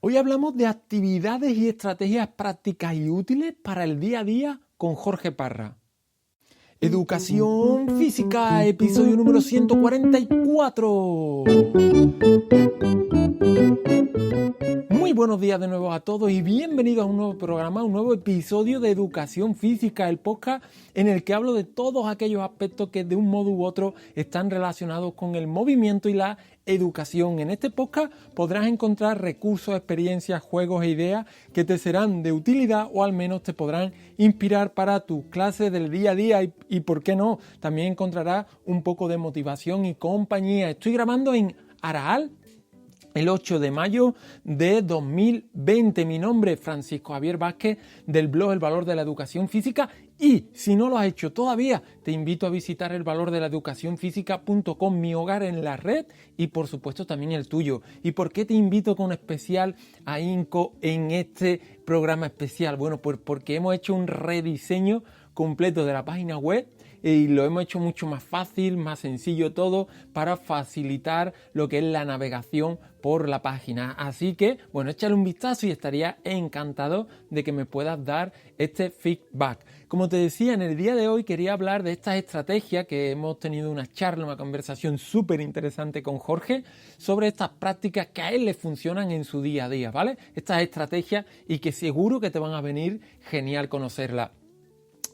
Hoy hablamos de actividades y estrategias prácticas y útiles para el día a día con Jorge Parra. Educación Física, episodio número 144. Muy buenos días de nuevo a todos y bienvenidos a un nuevo programa, un nuevo episodio de Educación Física, el podcast en el que hablo de todos aquellos aspectos que de un modo u otro están relacionados con el movimiento y la educación. En este podcast podrás encontrar recursos, experiencias, juegos e ideas que te serán de utilidad o al menos te podrán inspirar para tus clases del día a día y por qué no, también encontrarás un poco de motivación y compañía. Estoy grabando en Araal, el 8 de mayo de 2020. Mi nombre es Francisco Javier Vázquez del blog El Valor de la Educación Física y si no lo has hecho todavía te invito a visitar elvalordelaeducacionfísica.com, mi hogar en la red y por supuesto también el tuyo. ¿Y por qué te invito con especial ahínco en este programa especial? Bueno, pues porque hemos hecho un rediseño completo de la página web y lo hemos hecho mucho más fácil, más sencillo todo para facilitar lo que es la navegación por la página. Así que, bueno, échale un vistazo y estaría encantado de que me puedas dar este feedback. Como te decía, en el día de hoy quería hablar de estas estrategias que hemos tenido una charla, una conversación súper interesante con Jorge sobre estas prácticas que a él le funcionan en su día a día, ¿vale? Estas estrategias y que seguro que te van a venir genial conocerlas.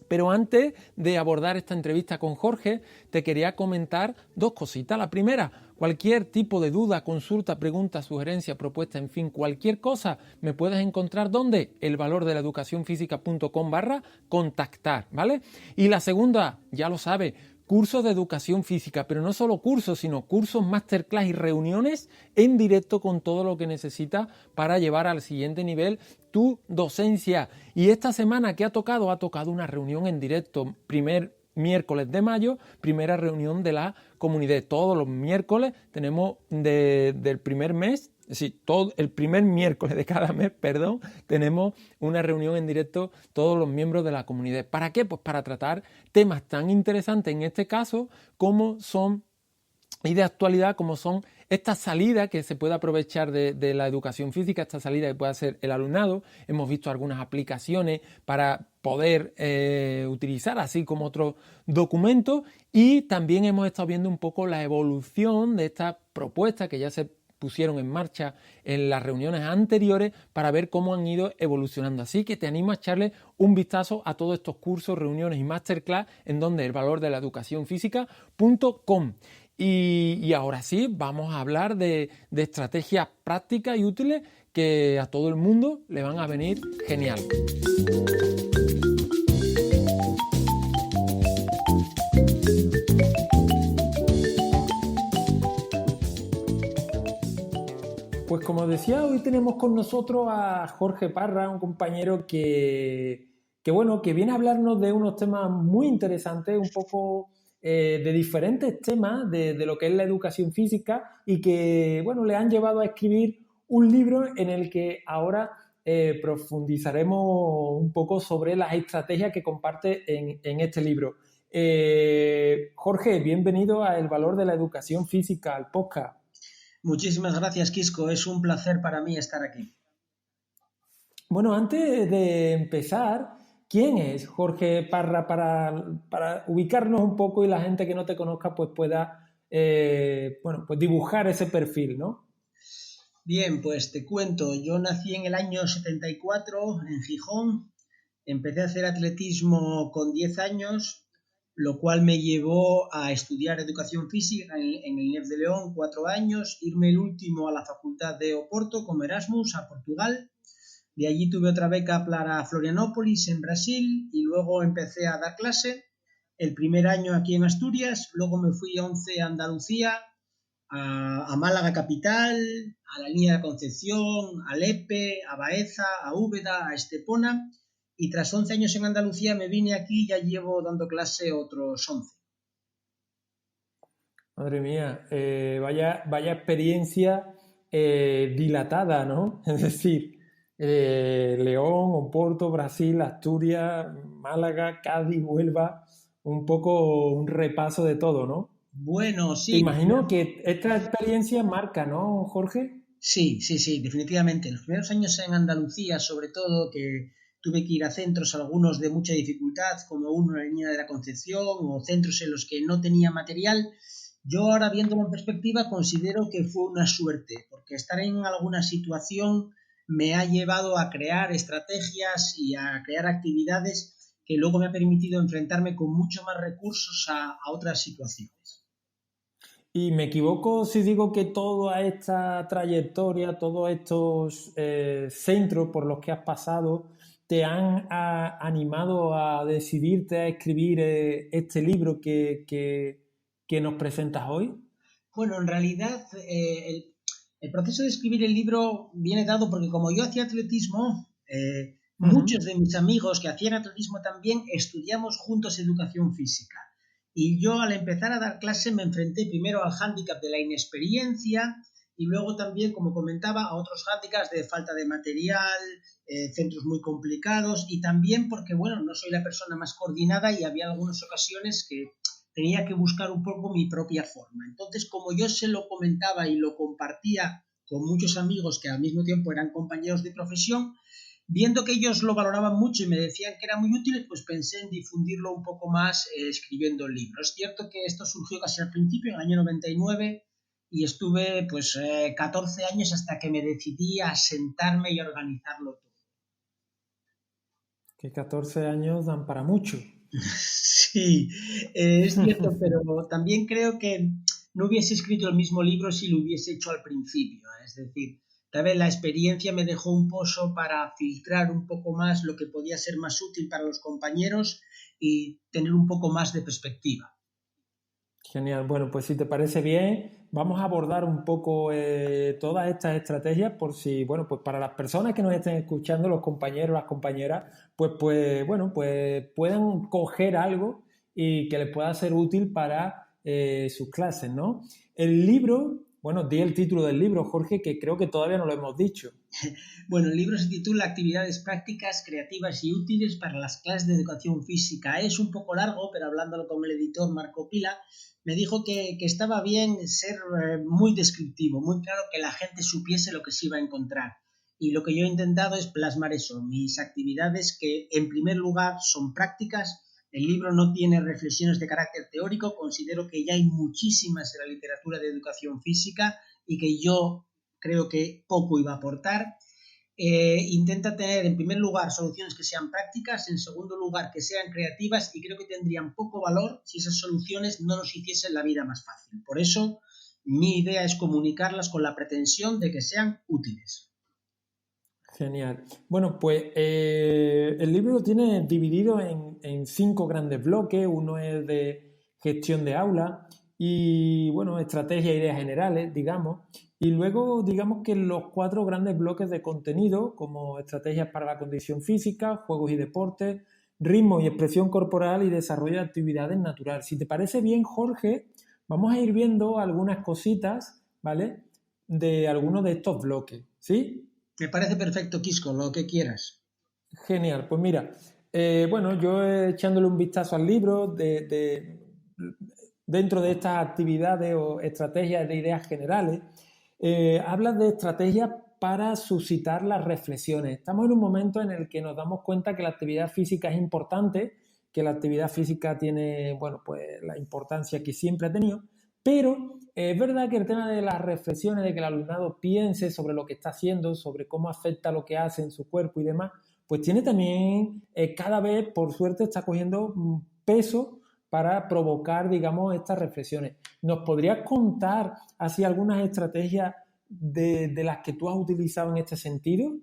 Pero antes de abordar esta entrevista con Jorge, te quería comentar dos cositas. La primera, cualquier tipo de duda, consulta, pregunta, sugerencia, propuesta, en fin, cualquier cosa, me puedes encontrar ¿dónde? elvalordelaeducacionfísica.com/contactar, ¿vale? Y la segunda, ya lo sabes, cursos de educación física, pero no solo cursos, sino cursos, masterclass y reuniones en directo con todo lo que necesitas para llevar al siguiente nivel tu docencia. Y esta semana que ha tocado una reunión en directo, primer miércoles de mayo, primera reunión de la comunidad. Todos los miércoles tenemos del primer mes, es decir, todo el primer miércoles de cada mes, tenemos una reunión en directo todos los miembros de la comunidad. ¿Para qué? Pues para tratar temas tan interesantes en este caso como son y de actualidad como son estas salidas que se puede aprovechar de la educación física, esta salida que puede hacer el alumnado. Hemos visto algunas aplicaciones para poder utilizar, así como otros documentos, y también hemos estado viendo un poco la evolución de estas propuestas que ya se pusieron en marcha en las reuniones anteriores para ver cómo han ido evolucionando. Así que te animo a echarle un vistazo a todos estos cursos, reuniones y masterclass en donde el valor de la educación física.com. Y ahora sí, vamos a hablar de estrategias prácticas y útiles que a todo el mundo le van a venir genial. Pues como decía, hoy tenemos con nosotros a Jorge Parra, un compañero que viene a hablarnos de unos temas muy interesantes, un poco de diferentes temas de lo que es la educación física y que, bueno, le han llevado a escribir un libro en el que ahora profundizaremos un poco sobre las estrategias que comparte en este libro. Jorge, bienvenido a El Valor de la Educación Física, al podcast. Muchísimas gracias, Quisco. Es un placer para mí estar aquí. Bueno, antes de empezar, ¿quién es Jorge Parra para ubicarnos un poco y la gente que no te conozca pues pueda pues dibujar ese perfil, ¿no? Bien, pues te cuento. Yo nací en el año 74 en Gijón. Empecé a hacer atletismo con 10 años, lo cual me llevó a estudiar educación física en el INEF de León 4 años, irme el último a la Facultad de Oporto como Erasmus a Portugal. De allí tuve otra beca para Florianópolis en Brasil y luego empecé a dar clase el primer año aquí en Asturias, luego me fui 11 a Andalucía, a Málaga capital, a la línea de Concepción, a Lepe, a Baeza, a Úbeda, a Estepona, y tras 11 años en Andalucía me vine aquí y ya llevo dando clase otros 11. Madre mía, vaya experiencia dilatada, ¿no? Es decir, León, Oporto, Brasil, Asturias, Málaga, Cádiz, Huelva, un poco un repaso de todo, ¿no? Bueno, Te sí, imagino que esta experiencia marca, ¿no, Jorge? Sí, sí, sí, definitivamente. Los primeros años en Andalucía, sobre todo, que tuve que ir a centros, algunos de mucha dificultad, como uno en la Línea de la Concepción, o centros en los que no tenía material, yo ahora viéndolo en perspectiva considero que fue una suerte, porque estar en alguna situación me ha llevado a crear estrategias y a crear actividades que luego me ha permitido enfrentarme con mucho más recursos a otras situaciones. Y me equivoco si digo que toda esta trayectoria, todos estos centros por los que has pasado, te han animado a decidirte a escribir este libro que nos presentas hoy. Bueno, en realidad el proceso de escribir el libro viene dado porque como yo hacía atletismo, Ujú. muchos de mis amigos que hacían atletismo también estudiamos juntos educación física. Y yo al empezar a dar clase me enfrenté primero al hándicap de la inexperiencia y luego también, como comentaba, a otros hándicaps de falta de material, centros muy complicados y también porque, bueno, no soy la persona más coordinada y había algunas ocasiones que tenía que buscar un poco mi propia forma. Entonces, como yo se lo comentaba y lo compartía con muchos amigos que al mismo tiempo eran compañeros de profesión, viendo que ellos lo valoraban mucho y me decían que era muy útil, pues pensé en difundirlo un poco más escribiendo el libro. Es cierto que esto surgió casi al principio, en el año 99, y estuve pues 14 años hasta que me decidí a sentarme y a organizarlo todo. Que 14 años dan para mucho. Sí, es cierto, pero también creo que no hubiese escrito el mismo libro si lo hubiese hecho al principio. Es decir, tal vez la experiencia me dejó un pozo para filtrar un poco más lo que podía ser más útil para los compañeros y tener un poco más de perspectiva. Genial. Bueno, pues si te parece bien, vamos a abordar un poco todas estas estrategias por si, bueno, pues para las personas que nos estén escuchando, los compañeros, las compañeras, bueno, pues puedan coger algo y que les pueda ser útil para sus clases, ¿no? El libro, bueno, di el título del libro, Jorge, que creo que todavía no lo hemos dicho. Bueno, el libro se titula Actividades prácticas, creativas y útiles para las clases de educación física. Es un poco largo, pero hablándolo con el editor Marco Pila, me dijo que estaba bien ser muy descriptivo, muy claro que la gente supiese lo que se iba a encontrar. Y lo que yo he intentado es plasmar eso, mis actividades que en primer lugar son prácticas. El libro no tiene reflexiones de carácter teórico, considero que ya hay muchísimas en la literatura de educación física y que yo creo que poco iba a aportar. Intenta tener en primer lugar soluciones que sean prácticas, en segundo lugar que sean creativas y creo que tendrían poco valor si esas soluciones no nos hiciesen la vida más fácil. Por eso mi idea es comunicarlas con la pretensión de que sean útiles. Genial. Bueno, pues el libro lo tiene dividido en cinco grandes bloques. Uno es de gestión de aula y, bueno, estrategia e ideas generales, digamos. Y luego, digamos que los cuatro grandes bloques de contenido, como estrategias para la condición física, juegos y deportes, ritmo y expresión corporal y desarrollo de actividades naturales. Si te parece bien, Jorge, vamos a ir viendo algunas cositas, ¿vale? De algunos de estos bloques, ¿sí? Me parece perfecto, Quisco, lo que quieras. Genial, pues mira, bueno, yo echándole un vistazo al libro, dentro de estas actividades o estrategias de ideas generales, habla de estrategias para suscitar las reflexiones. Estamos en un momento en el que nos damos cuenta que la actividad física es importante, que la actividad física tiene, bueno, pues la importancia que siempre ha tenido, pero es verdad que el tema de las reflexiones, de que el alumnado piense sobre lo que está haciendo, sobre cómo afecta lo que hace en su cuerpo y demás, pues tiene también, cada vez, por suerte, está cogiendo peso para provocar, digamos, estas reflexiones. ¿Nos podrías contar así algunas estrategias de las que tú has utilizado en este sentido?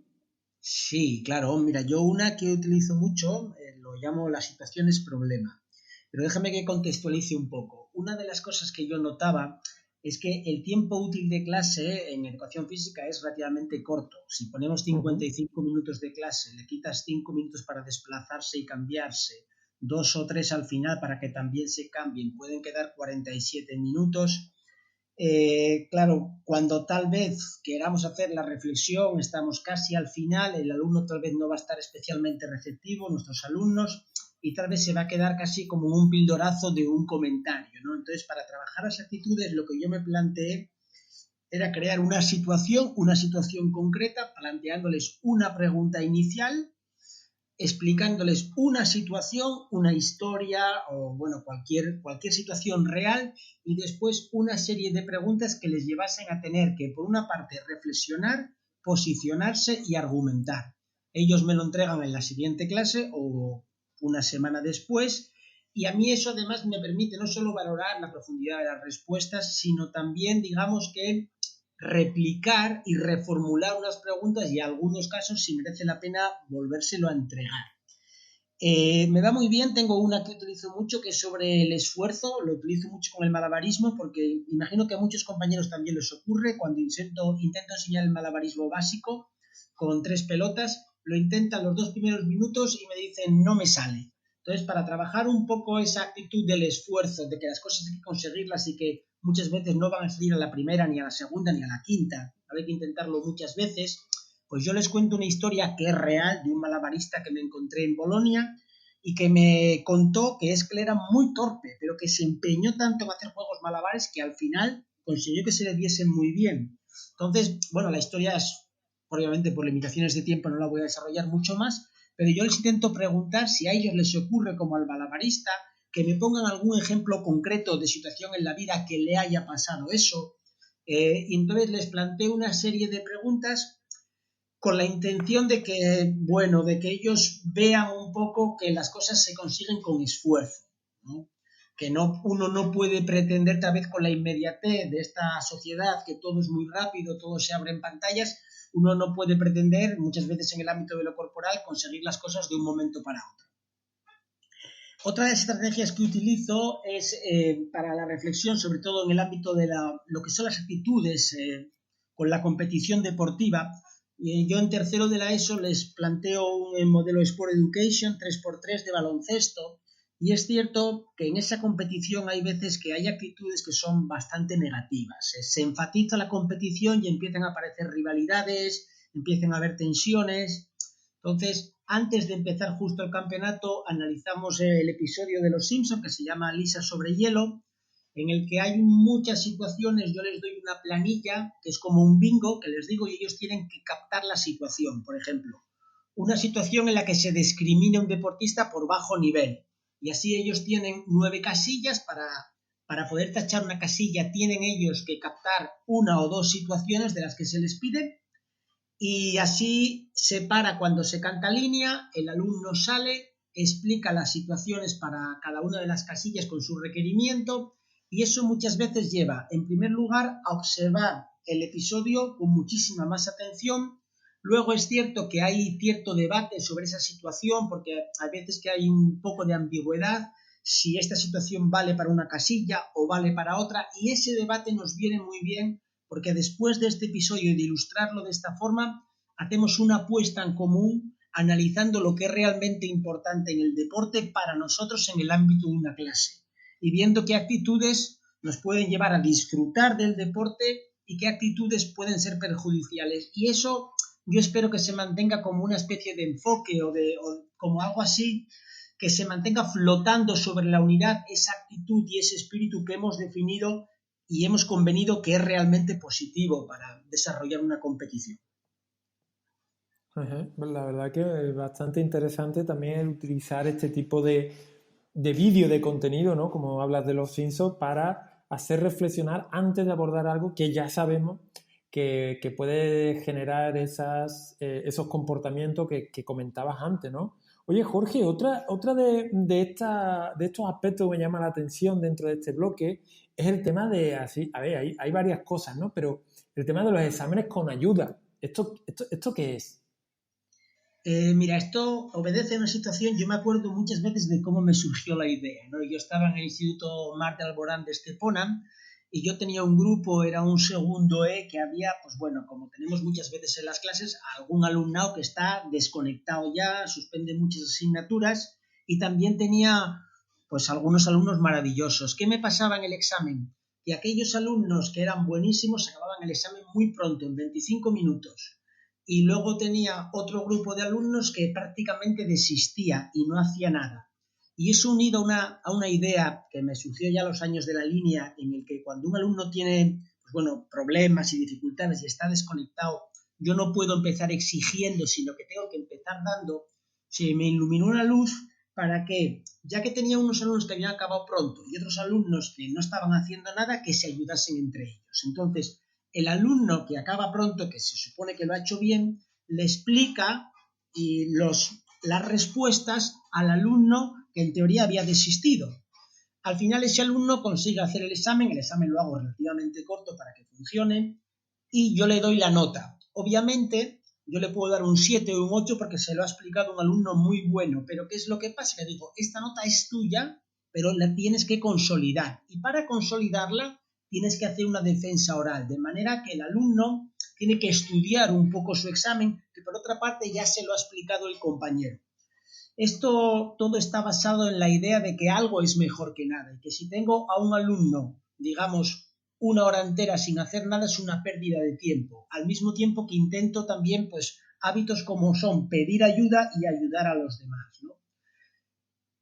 Sí, claro. Mira, yo una que utilizo mucho, lo llamo las situaciones problema. Pero déjame que contextualice un poco. Una de las cosas que yo notaba es que el tiempo útil de clase en educación física es relativamente corto. Si ponemos Uh -huh. 55 minutos de clase, le quitas 5 minutos para desplazarse y cambiarse, dos o tres al final para que también se cambien, pueden quedar 47 minutos. Claro, cuando tal vez queramos hacer la reflexión, estamos casi al final, el alumno tal vez no va a estar especialmente receptivo, nuestros alumnos, y tal vez se va a quedar casi como un pildorazo de un comentario, ¿no? Entonces, para trabajar las actitudes, lo que yo me planteé era crear una situación concreta, planteándoles una pregunta inicial, explicándoles una situación, una historia o bueno, cualquier situación real y después una serie de preguntas que les llevasen a tener que, por una parte, reflexionar, posicionarse y argumentar. Ellos me lo entregan en la siguiente clase o una semana después y a mí eso además me permite no solo valorar la profundidad de las respuestas, sino también, digamos que replicar y reformular unas preguntas y en algunos casos, si merece la pena, volvérselo a entregar. Me va muy bien, tengo una que utilizo mucho que es sobre el esfuerzo, lo utilizo mucho con el malabarismo porque imagino que a muchos compañeros también les ocurre cuando intento enseñar el malabarismo básico con 3 pelotas, lo intentan los 2 primeros minutos y me dicen no me sale. Entonces, para trabajar un poco esa actitud del esfuerzo, de que las cosas hay que conseguirlas y que muchas veces no van a salir a la primera, ni a la segunda, ni a la quinta, hay que intentarlo muchas veces, pues yo les cuento una historia que es real de un malabarista que me encontré en Bolonia y que me contó que él era muy torpe, pero que se empeñó tanto en hacer juegos malabares que al final consiguió que se le diesen muy bien. Entonces, bueno, la historia es, obviamente por limitaciones de tiempo no la voy a desarrollar mucho más, pero yo les intento preguntar si a ellos les ocurre como al malabarista, que me pongan algún ejemplo concreto de situación en la vida que le haya pasado eso. Y entonces les planteo una serie de preguntas con la intención de que, bueno, de que ellos vean un poco que las cosas se consiguen con esfuerzo, ¿no? Que uno no puede pretender, tal vez con la inmediatez de esta sociedad, que todo es muy rápido, todo se abre en pantallas, uno no puede pretender, muchas veces en el ámbito de lo corporal, conseguir las cosas de un momento para otro. Otra de las estrategias que utilizo es para la reflexión, sobre todo en el ámbito de lo que son las actitudes con la competición deportiva. Yo en tercero de la ESO les planteo un modelo Sport Education 3x3 de baloncesto y es cierto que en esa competición hay veces que hay actitudes que son bastante negativas. Se enfatiza la competición y empiezan a aparecer rivalidades, empiezan a haber tensiones. Entonces, antes de empezar justo el campeonato, analizamos el episodio de Los Simpson que se llama Lisa sobre hielo, en el que hay muchas situaciones. Yo les doy una planilla que es como un bingo que les digo y ellos tienen que captar la situación. Por ejemplo, una situación en la que se discrimina un deportista por bajo nivel y así ellos tienen 9 casillas para poder tachar una casilla. Tienen ellos que captar una o dos situaciones de las que se les pide y así se para cuando se canta línea, el alumno sale, explica las situaciones para cada una de las casillas con su requerimiento y eso muchas veces lleva, en primer lugar, a observar el episodio con muchísima más atención. Luego es cierto que hay cierto debate sobre esa situación porque hay veces que hay un poco de ambigüedad si esta situación vale para una casilla o vale para otra y ese debate nos viene muy bien porque después de este episodio y de ilustrarlo de esta forma, hacemos una apuesta en común analizando lo que es realmente importante en el deporte para nosotros en el ámbito de una clase y viendo qué actitudes nos pueden llevar a disfrutar del deporte y qué actitudes pueden ser perjudiciales. Y eso yo espero que se mantenga como una especie de enfoque o como algo así, que se mantenga flotando sobre la unidad esa actitud y ese espíritu que hemos definido y hemos convenido que es realmente positivo para desarrollar una competición. Ajá. La verdad que es bastante interesante también el utilizar este tipo de vídeo, de contenido, ¿no? Como hablas de los Simpsons, para hacer reflexionar antes de abordar algo que ya sabemos que puede generar esos comportamientos que comentabas antes, ¿no? Oye, Jorge, otra de estos aspectos que me llama la atención dentro de este bloque es el tema de, así, a ver, hay varias cosas, ¿no? Pero el tema de los exámenes con ayuda. ¿Esto qué es? Mira, esto obedece a una situación, yo me acuerdo muchas veces de cómo me surgió la idea, ¿no? Yo estaba en el Instituto Mar de Alborán de Estepona y yo tenía un grupo, era un segundo que había, pues bueno, como tenemos muchas veces en las clases, algún alumnado que está desconectado ya, suspende muchas asignaturas y también tenía, pues algunos alumnos maravillosos. ¿Qué me pasaba en el examen? Que aquellos alumnos que eran buenísimos acababan el examen muy pronto, en 25 minutos y luego tenía otro grupo de alumnos que prácticamente desistía y no hacía nada. Y eso unido a una idea que me surgió ya a los años de la línea, en el que cuando un alumno tiene, pues bueno, problemas y dificultades y está desconectado, yo no puedo empezar exigiendo, sino que tengo que empezar dando, se me iluminó una luz para que, ya que tenía unos alumnos que habían acabado pronto y otros alumnos que no estaban haciendo nada, que se ayudasen entre ellos. Entonces, el alumno que acaba pronto, que se supone que lo ha hecho bien, le explica las respuestas al alumno que en teoría había desistido. Al final ese alumno consigue hacer el examen lo hago relativamente corto para que funcione y yo le doy la nota. Obviamente yo le puedo dar un 7 o un 8 porque se lo ha explicado un alumno muy bueno, pero ¿qué es lo que pasa? Que digo, esta nota es tuya, pero la tienes que consolidar y para consolidarla tienes que hacer una defensa oral, de manera que el alumno tiene que estudiar un poco su examen, que por otra parte ya se lo ha explicado el compañero. Esto todo está basado en la idea de que algo es mejor que nada y que si tengo a un alumno, digamos, una hora entera sin hacer nada es una pérdida de tiempo, al mismo tiempo que intento también pues hábitos como son pedir ayuda y ayudar a los demás, ¿no?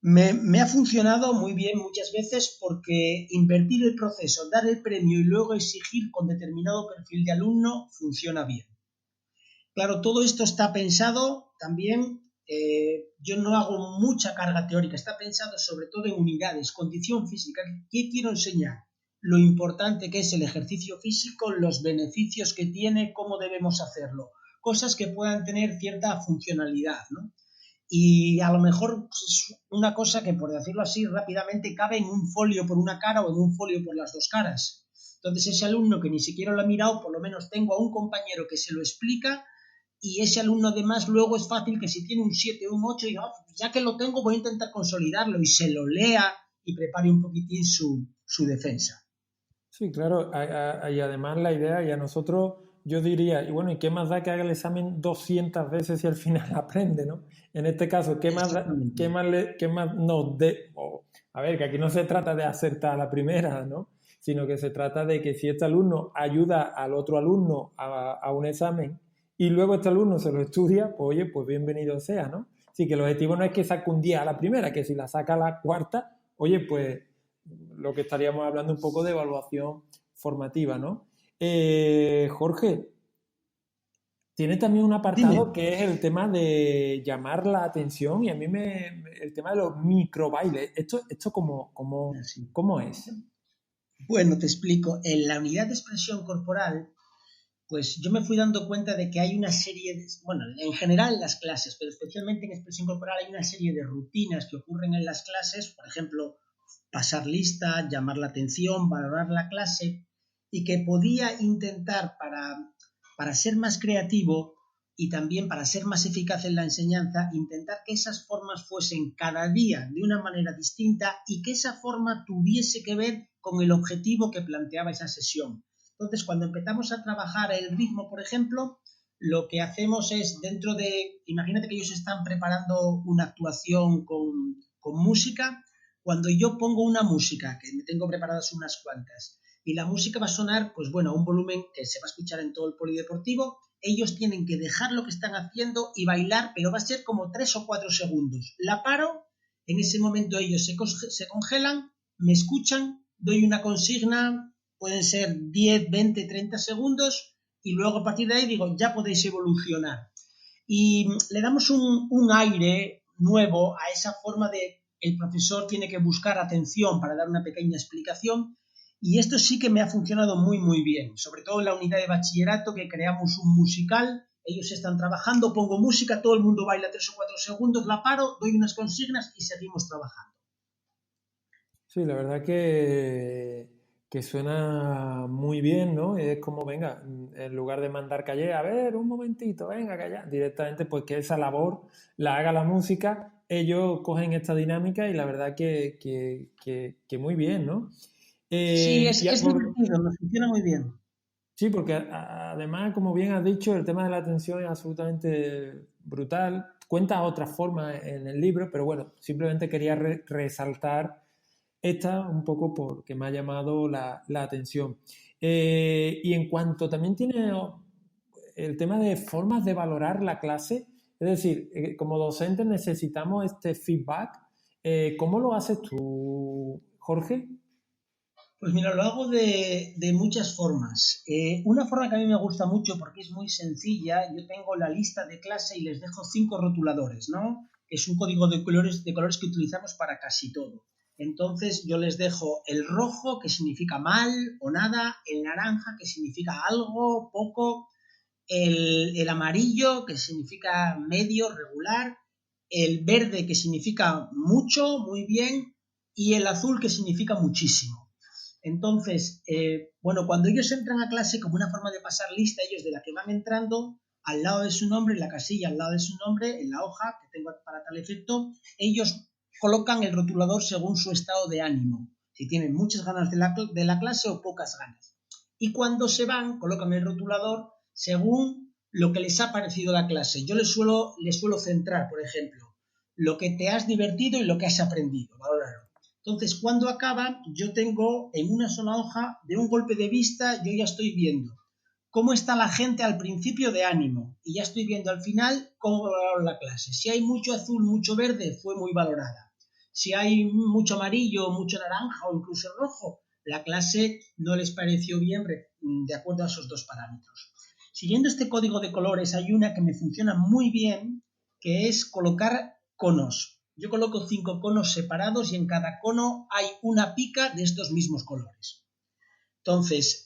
Me ha funcionado muy bien muchas veces porque invertir el proceso, dar el premio y luego exigir con determinado perfil de alumno funciona bien. Claro, todo esto está pensado también, yo no hago mucha carga teórica, está pensado sobre todo en unidades, condición física. ¿Qué quiero enseñar? Lo importante que es el ejercicio físico, los beneficios que tiene, cómo debemos hacerlo, cosas que puedan tener cierta funcionalidad, ¿no? Y a lo mejor es una cosa que, por decirlo así, rápidamente cabe en un folio por una cara o en un folio por las dos caras. Entonces ese alumno que ni siquiera lo ha mirado, por lo menos tengo a un compañero que se lo explica y ese alumno además luego es fácil que si tiene un 7 o un 8 diga, ya que lo tengo voy a intentar consolidarlo y se lo lea y prepare un poquitín su defensa. Sí, claro, y además la idea, y a nosotros yo diría, y bueno, ¿y qué más da que haga el examen 200 veces si al final aprende, ¿no? En este caso, ¿qué más da, Exactamente. qué más nos dé? A ver, que aquí no se trata de acertar a la primera, ¿no? Sino que se trata de que si este alumno ayuda al otro alumno a un examen y luego este alumno se lo estudia, pues oye, pues bienvenido sea, ¿no? Así que el objetivo no es que saque un día a la primera, que si la saca a la cuarta, oye, pues lo que estaríamos hablando un poco de evaluación formativa, ¿no? Jorge, tiene también un Dime. apartado que es el tema de llamar la atención y a mí el tema de los microbailes. ¿Esto Así. cómo es? Bueno, te explico. En la unidad de expresión corporal, pues yo me fui dando cuenta de que hay una serie de, bueno, en general en las clases, pero especialmente en expresión corporal hay una serie de rutinas que ocurren en las clases, por ejemplo, pasar lista, llamar la atención, valorar la clase, y que podía intentar para ser más creativo y también para ser más eficaz en la enseñanza, intentar que esas formas fuesen cada día de una manera distinta y que esa forma tuviese que ver con el objetivo que planteaba esa sesión. Entonces, cuando empezamos a trabajar el ritmo, por ejemplo, lo que hacemos es dentro de, imagínate que ellos están preparando una actuación con música, cuando yo pongo una música, que me tengo preparadas unas cuantas, y la música va a sonar, pues bueno, a un volumen que se va a escuchar en todo el polideportivo, ellos tienen que dejar lo que están haciendo y bailar, pero va a ser como 3 o 4 segundos. La paro, en ese momento ellos se congelan, me escuchan, doy una consigna, pueden ser 10, 20, 30 segundos, y luego a partir de ahí digo, ya podéis evolucionar. Y le damos un aire nuevo a esa forma de el profesor tiene que buscar atención para dar una pequeña explicación y esto sí que me ha funcionado muy muy bien, sobre todo en la unidad de bachillerato que creamos un musical, ellos están trabajando, pongo música, todo el mundo baila 3 o 4 segundos, la paro, doy unas consignas y seguimos trabajando. Sí, la verdad que suena muy bien, ¿no? Es como, venga, en lugar de mandar calle, a ver, un momentito, venga, calla, directamente, pues que esa labor la haga la música, ellos cogen esta dinámica y la verdad que muy bien, ¿no? Sí, Eh, y a- es por- divertido, nos funciona muy bien. sí, porque además, como bien has dicho, el tema de la atención es absolutamente brutal. Cuenta otras formas en el libro, pero bueno, simplemente quería resaltar esta un poco porque me ha llamado la atención. Y en cuanto también tiene el tema de formas de valorar la clase, es decir, como docentes necesitamos este feedback. ¿Cómo lo haces tú, Jorge? Pues mira, lo hago de muchas formas. Una forma que a mí me gusta mucho porque es muy sencilla, yo tengo la lista de clase y les dejo 5 rotuladores, ¿no? Es un código de colores que utilizamos para casi todo. Entonces yo les dejo el rojo, que significa mal o nada, el naranja, que significa algo, poco, el amarillo, que significa medio, regular, el verde, que significa mucho, muy bien, y el azul, que significa muchísimo. Entonces, bueno, cuando ellos entran a clase, como una forma de pasar lista, ellos de la que van entrando, al lado de su nombre, en la casilla, al lado de su nombre, en la hoja que tengo para tal efecto, ellos colocan el rotulador según su estado de ánimo, si tienen muchas ganas de la clase o pocas ganas. Y cuando se van, colocan el rotulador según lo que les ha parecido la clase. Yo les suelo centrar, por ejemplo, lo que te has divertido y lo que has aprendido, valóralo. Entonces, cuando acaban, yo tengo en una sola hoja, de un golpe de vista, yo ya estoy viendo cómo está la gente al principio de ánimo y ya estoy viendo al final cómo valoraron la clase. Si hay mucho azul, mucho verde, fue muy valorada. Si hay mucho amarillo, mucho naranja o incluso rojo, la clase no les pareció bien de acuerdo a esos dos parámetros. Siguiendo este código de colores, hay una que me funciona muy bien, que es colocar conos. Yo coloco 5 conos separados y en cada cono hay una pica de estos mismos colores. Entonces,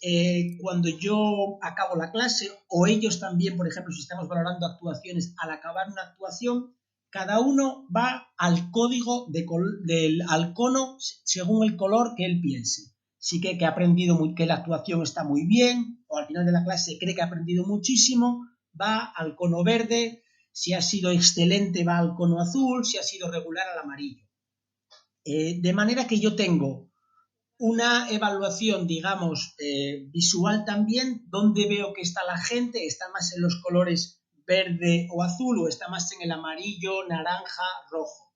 cuando yo acabo la clase, o ellos también, por ejemplo, si estamos valorando actuaciones, al acabar una actuación, cada uno va al código al cono según el color que él piense. Si cree que ha aprendido que la actuación está muy bien, o al final de la clase cree que ha aprendido muchísimo, va al cono verde. Si ha sido excelente, va al cono azul. Si ha sido regular, al amarillo. De manera que yo tengo una evaluación, digamos, visual también, donde veo que está la gente, está más en los colores verde o azul, o está más en el amarillo, naranja, rojo.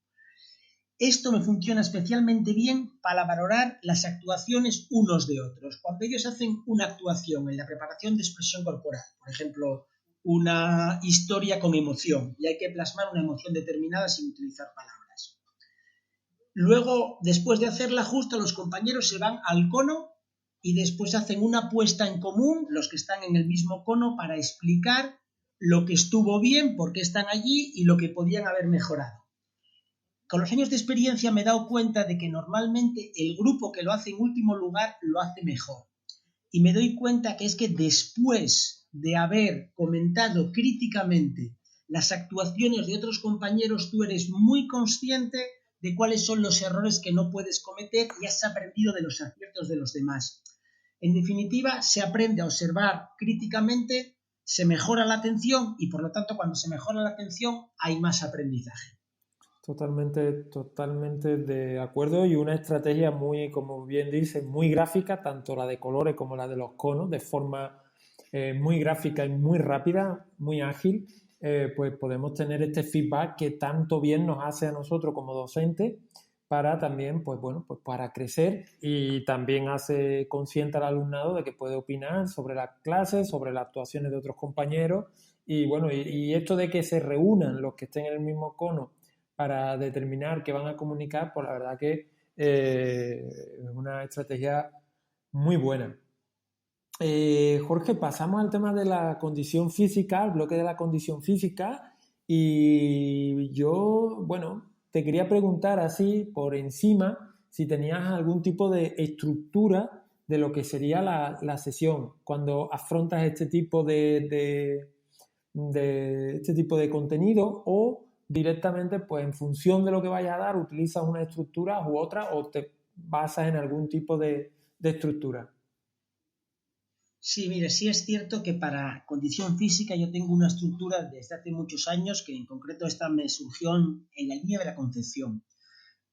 Esto me funciona especialmente bien para valorar las actuaciones unos de otros. Cuando ellos hacen una actuación en la preparación de expresión corporal, por ejemplo, una historia con emoción, y hay que plasmar una emoción determinada sin utilizar palabras. Luego, después de hacerla justa, los compañeros se van al cono y después hacen una puesta en común, los que están en el mismo cono, para explicar lo que estuvo bien, por qué están allí y lo que podían haber mejorado. Con los años de experiencia me he dado cuenta de que normalmente el grupo que lo hace en último lugar lo hace mejor. Y me doy cuenta que es que después de haber comentado críticamente las actuaciones de otros compañeros, tú eres muy consciente de cuáles son los errores que no puedes cometer y has aprendido de los aciertos de los demás. En definitiva, se aprende a observar críticamente, se mejora la atención y, por lo tanto, cuando se mejora la atención hay más aprendizaje. Totalmente de acuerdo, y una estrategia muy, como bien dice, muy gráfica, tanto la de colores como la de los conos, de forma muy gráfica y muy rápida, muy ágil. Pues podemos tener este feedback que tanto bien nos hace a nosotros como docentes para también, pues bueno, pues para crecer, y también hace consciente al alumnado de que puede opinar sobre las clases, sobre las actuaciones de otros compañeros. Y bueno, y esto de que se reúnan los que estén en el mismo cono para determinar qué van a comunicar, pues la verdad que es una estrategia muy buena. Jorge, pasamos al tema de la condición física, al bloque de la condición física, y yo, bueno, te quería preguntar así por encima si tenías algún tipo de estructura de lo que sería la sesión cuando afrontas este tipo de contenido, o directamente, pues en función de lo que vayas a dar, utilizas una estructura u otra, o te basas en algún tipo de estructura. Sí, mire, sí es cierto que para condición física yo tengo una estructura desde hace muchos años, que en concreto esta me surgió en la línea de la Concepción,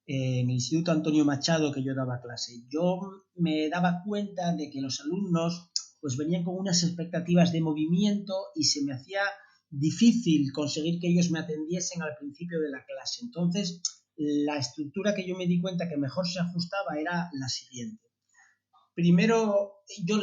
en el Instituto Antonio Machado, que yo daba clase. Yo me daba cuenta de que los alumnos pues venían con unas expectativas de movimiento y se me hacía difícil conseguir que ellos me atendiesen al principio de la clase. Entonces, la estructura que yo me di cuenta que mejor se ajustaba era la siguiente. Primero yo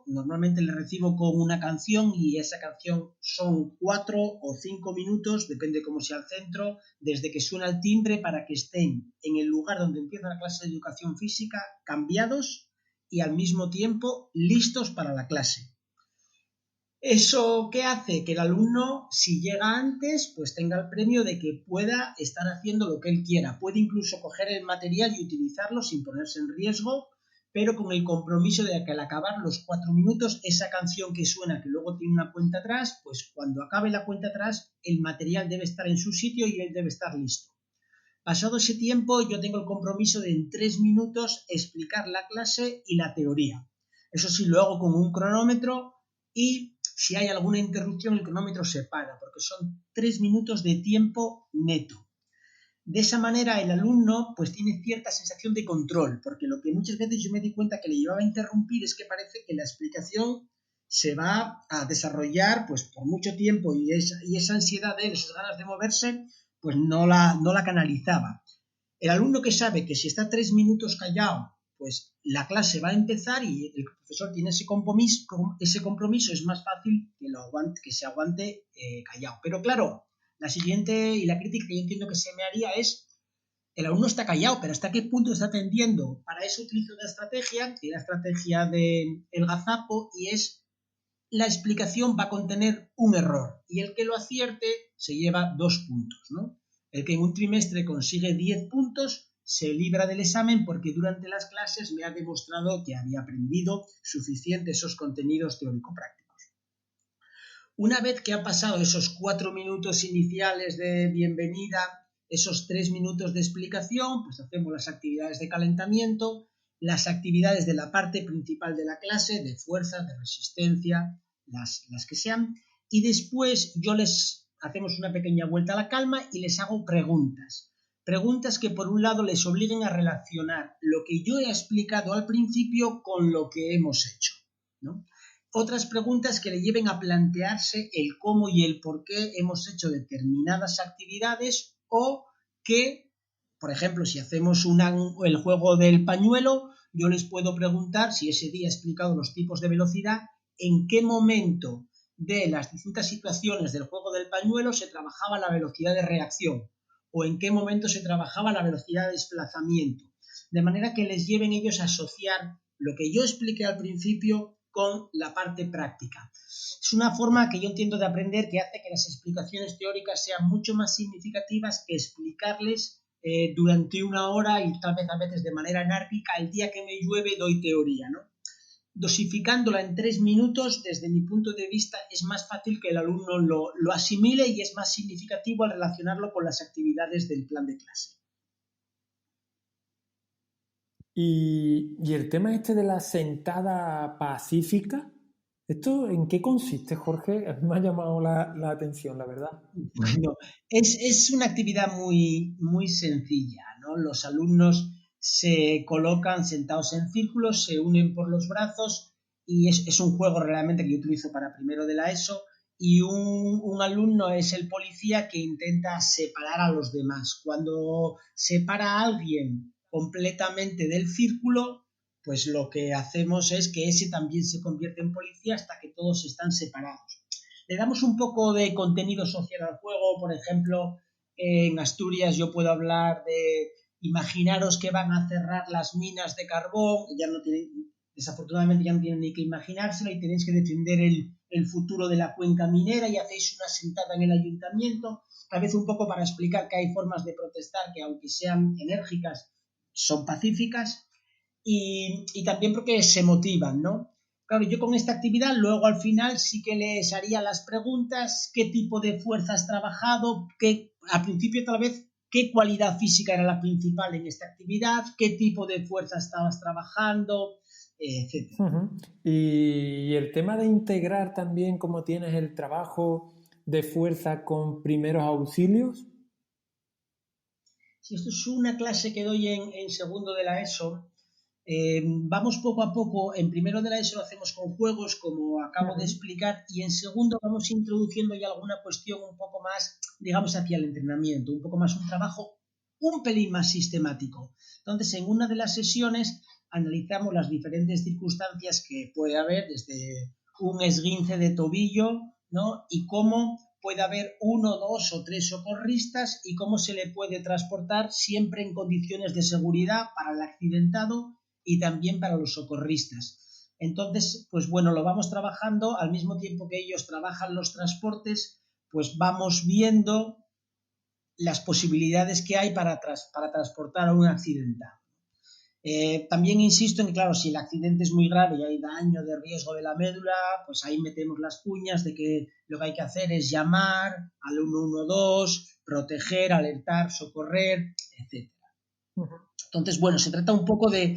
normalmente le recibo con una canción, y esa canción son 4 o 5 minutos, depende cómo sea el centro, desde que suena el timbre para que estén en el lugar donde empieza la clase de educación física, cambiados, y al mismo tiempo listos para la clase. ¿Eso qué hace? Que el alumno, si llega antes, pues tenga el premio de que pueda estar haciendo lo que él quiera. Puede incluso coger el material y utilizarlo sin ponerse en riesgo, pero con el compromiso de que al acabar los 4 minutos, esa canción que suena, que luego tiene una cuenta atrás, pues cuando acabe la cuenta atrás, el material debe estar en su sitio y él debe estar listo. Pasado ese tiempo, yo tengo el compromiso de en 3 minutos explicar la clase y la teoría. Eso sí, lo hago con un cronómetro y si hay alguna interrupción, el cronómetro se para, porque son 3 minutos de tiempo neto. De esa manera, el alumno pues tiene cierta sensación de control, porque lo que muchas veces yo me di cuenta que le llevaba a interrumpir es que parece que la explicación se va a desarrollar pues por mucho tiempo y esa ansiedad de él, esas ganas de moverse, pues no la canalizaba. El alumno que sabe que si está 3 minutos callado, pues la clase va a empezar y el profesor tiene ese compromiso, es más fácil que se aguante callado. Pero claro, la siguiente y la crítica que yo entiendo que se me haría es: el alumno está callado, pero ¿hasta qué punto está atendiendo? Para eso utilizo una estrategia, que es la estrategia del gazapo, y es: la explicación va a contener un error y el que lo acierte se lleva 2 puntos, ¿no? El que en un trimestre consigue 10 puntos se libra del examen porque durante las clases me ha demostrado que había aprendido suficiente esos contenidos teórico-prácticos. Una vez que ha pasado esos 4 minutos iniciales de bienvenida, esos 3 minutos de explicación, pues hacemos las actividades de calentamiento, las actividades de la parte principal de la clase, de fuerza, de resistencia, las que sean, y después hacemos una pequeña vuelta a la calma y les hago preguntas. Preguntas que por un lado les obliguen a relacionar lo que yo he explicado al principio con lo que hemos hecho, ¿no? Otras preguntas que le lleven a plantearse el cómo y el por qué hemos hecho determinadas actividades o que, por ejemplo, si hacemos el juego del pañuelo, yo les puedo preguntar, si ese día he explicado los tipos de velocidad, en qué momento de las distintas situaciones del juego del pañuelo se trabajaba la velocidad de reacción o en qué momento se trabajaba la velocidad de desplazamiento. De manera que les lleven ellos a asociar lo que yo expliqué al principio con la parte práctica. Es una forma que yo entiendo de aprender que hace que las explicaciones teóricas sean mucho más significativas que explicarles durante una hora y tal vez a veces de manera anárquica. El día que me llueve doy teoría, ¿no? Dosificándola en 3 minutos, desde mi punto de vista, es más fácil que el alumno lo asimile y es más significativo al relacionarlo con las actividades del plan de clase. Y el tema este de la sentada pacífica, ¿esto en qué consiste, Jorge? Me ha llamado la atención, la verdad. Bueno, es una actividad muy, muy sencilla, ¿no? Los alumnos se colocan sentados en círculos, se unen por los brazos y es un juego realmente que yo utilizo para primero de la ESO y un alumno es el policía que intenta separar a los demás. Cuando separa a alguien completamente del círculo, pues lo que hacemos es que ese también se convierte en policía hasta que todos están separados. Le damos un poco de contenido social al juego. Por ejemplo, en Asturias yo puedo hablar de: imaginaros que van a cerrar las minas de carbón, desafortunadamente ya no tienen ni que imaginárselo y tenéis que defender el futuro de la cuenca minera y hacéis una sentada en el ayuntamiento, tal vez un poco para explicar que hay formas de protestar que, aunque sean enérgicas, son pacíficas, y también porque se motivan, ¿no? Claro, yo con esta actividad luego al final sí que les haría las preguntas: ¿qué tipo de fuerza has trabajado? Al principio tal vez, ¿qué cualidad física era la principal en esta actividad? ¿Qué tipo de fuerza estabas trabajando? Etcétera. Uh-huh. Y el tema de integrar también, como tienes el trabajo de fuerza con primeros auxilios. Si esto es una clase que doy en segundo de la ESO, vamos poco a poco. En primero de la ESO lo hacemos con juegos, como acabo de explicar, y en segundo vamos introduciendo ya alguna cuestión un poco más, digamos, hacia el entrenamiento, un poco más un trabajo un pelín más sistemático. Entonces, en una de las sesiones analizamos las diferentes circunstancias que puede haber, desde un esguince de tobillo, ¿no? Y cómo puede haber 1, 2 o 3 socorristas y cómo se le puede transportar siempre en condiciones de seguridad para el accidentado y también para los socorristas. Entonces, pues bueno, lo vamos trabajando al mismo tiempo que ellos trabajan los transportes, pues vamos viendo las posibilidades que hay para transportar a un accidentado. También insisto en que, claro, si el accidente es muy grave y hay daño de riesgo de la médula, pues ahí metemos las cuñas de que lo que hay que hacer es llamar al 112, proteger, alertar, socorrer, etc. Entonces, bueno, se trata un poco de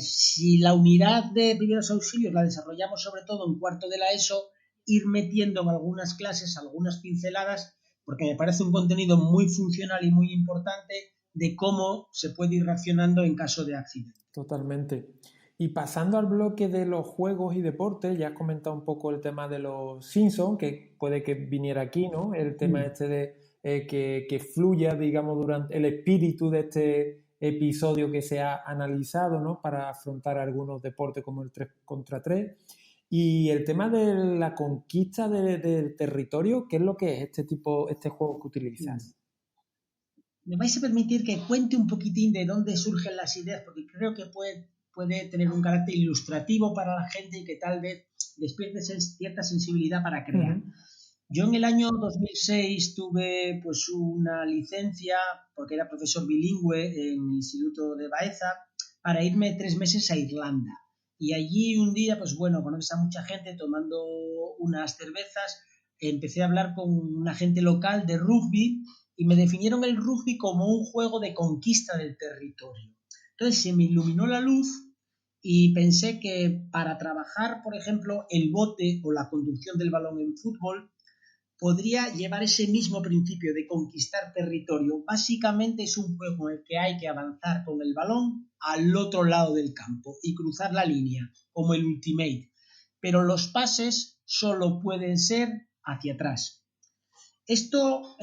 si la unidad de primeros auxilios la desarrollamos sobre todo en cuarto de la ESO, ir metiendo en algunas clases algunas pinceladas, porque me parece un contenido muy funcional y muy importante de cómo se puede ir reaccionando en caso de accidente. Totalmente. Y pasando al bloque de los juegos y deportes, ya has comentado un poco el tema de los Simpsons, que puede que viniera aquí, ¿no? El tema este de que fluya, digamos, durante el espíritu de este episodio que se ha analizado, ¿no? Para afrontar algunos deportes como el 3 contra 3. Y el tema de la conquista del territorio, ¿qué es lo que es este juego que utilizas? Me vais a permitir que cuente un poquitín de dónde surgen las ideas, porque creo que puede tener un carácter ilustrativo para la gente y que tal vez despierte cierta sensibilidad para crear. Yo en el año 2006 tuve pues una licencia, porque era profesor bilingüe en el Instituto de Baeza, para irme 3 meses a Irlanda. Y allí un día, pues bueno, conoces a mucha gente tomando unas cervezas, empecé a hablar con una gente local de rugby y me definieron el rugby como un juego de conquista del territorio. Entonces se me iluminó la luz y pensé que para trabajar, por ejemplo, el bote o la conducción del balón en fútbol, podría llevar ese mismo principio de conquistar territorio. Básicamente es un juego en el que hay que avanzar con el balón al otro lado del campo y cruzar la línea, como el Ultimate. Pero los pases solo pueden ser hacia atrás. Esto